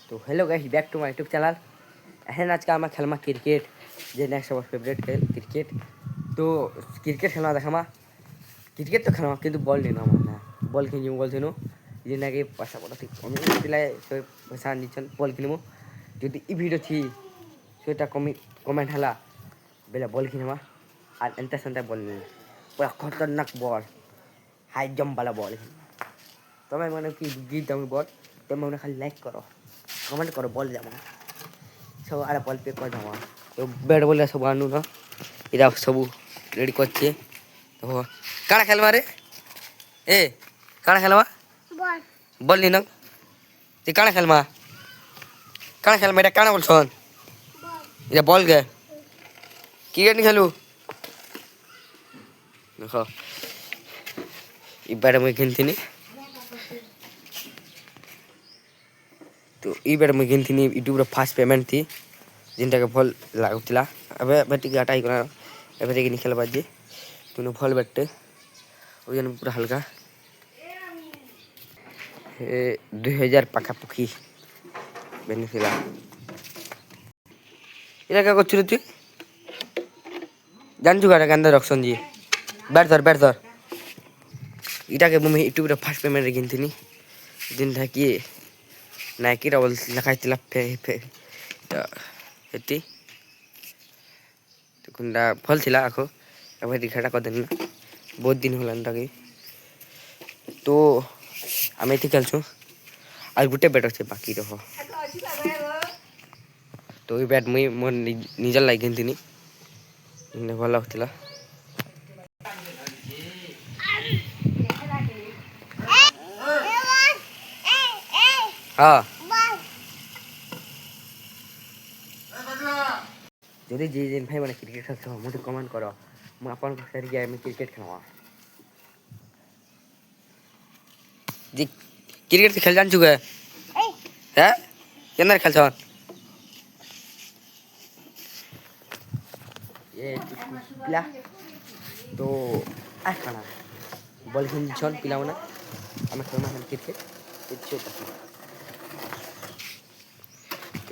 तो hello guys, back to my YouTube channel. एहन आज का खेलमा क्रिकेट जे नेक्स्ट अवर फेवरेट खेल क्रिकेट। तो क्रिकेट खेलना देखा क्रिकेट तो खेलमा किंतु बॉल नहीं ना बॉल किन बॉल थी जेना कि पैसा पड़ा थी पैसा नीचन बॉल किनमु যদি ই ভিডিও থি সেটা কমেন্ট হলা বেলা বল কিনবা আর এন্তা সেন্তা বল নেই পুরা খতরনাক বল হাই জম্প वाला বল तुम्हें मैंने कि गीत दाम बॉल तुम मैंने खाली लाइक करो कमेंट करो बॉल जामा सब आरे बॉल पे कर जामा तो बैट बॉल सब आनु ना इरा सब रेडी करछे तो काना खेलवा रे ए काना खेलवा बॉल बॉल नी न ती काना खेलमा मेरा काना बोलछन इरा बॉल गे क्रिकेट नहीं खेलू देखो ई बैट में खेलती तो ई बेट में गिनती यूट्यूब फास्ट पेमेंट थी जिनटा के भल लागुला अबे बेटी के हटाई करा एबे देखि निकल बाजे तुनो भल बेटे ओजन पूरा हल्का ए 2000 पाखा पखी बेनिफिला इरा का कोचुर तू जानजु गारा के अंदर रखसन जी बैठ धर इटा के मम्मी यूट्यूब फास्ट पेमेंट गिनती जिनटा की नाइकी डबल लखाइतिला हेती तो कुंडा फल थिला आखो अब दिखाटा कर देना बहुत दिन होला ताकि तो आमे थी खेलछु आज गुटे बैट अच्छे बाकी रहो तो ये बैट मुई मोर निजर लाग गिनतिनी इने भल होतिला हाँ যদি যে যেন ভাই মানে ক্রিকেট খেলছো মতে কমেন্ট করো মু আপনার সাথে গিয়ে আমি ক্রিকেট খেলবা जी क्रिकेट खेल जान चुके हैं किधर खेल छन ये पिला तो आ खाना बॉल खेल छन पिला माने हम खेलना क्रिकेट इच्छो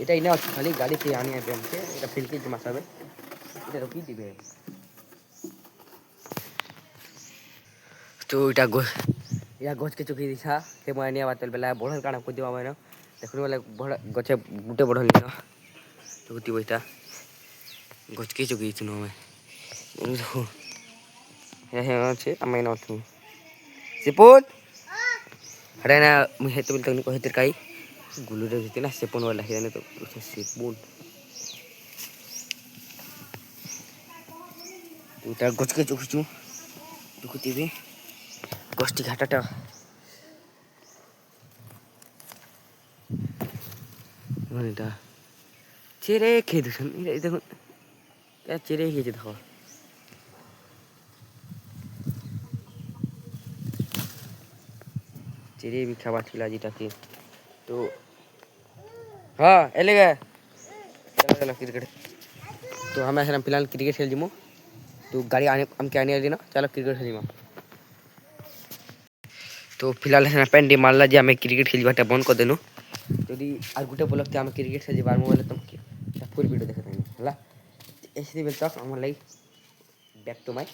এটা ইনা আছে খালি গাড়ি তে আনি আবে हमके এটা ফিল के মাসাবে এটা রকি দিবে তো এটা या गछ के चुकी दिशा के मानिया बातल बेला बढ़ल काना को दिवा मानो देखु वाला गछे गुटे बढ़ल न तो गुती बइता गछ के चुकी तुनो में देखो हे আছে আমি না তুমি सिपुन अरे ना मुहे तो बिल तक कहते काई गुलू रे जितना सिपुन वाला है तो सिपुन उटा गछ के चुकी दुखती भी गोष्ठी घाटाटा मानेटा चेरे खेदुसन इरा देखो क्या चेरे खेजे देखो चेरे भी खावा थिला जीटा के तो हां एले गए चलो क्रिकेट तो हम ऐसे फिलहाल क्रिकेट खेल जिमो तो गाड़ी आने हम क्या आने ना चलो क्रिकेट खेल जिमो तो फिलहाल है पेंडी मारला जे हमें क्रिकेट खेलबाटा बंद कर देनु यदि আর গুটে বলতে আমি ক্রিকেট খেলি বার মোবাইলে তুমি ফুল ভিডিও দেখতে হলা এসে দিবেন তক আমার লাই ব্যাক টু মাই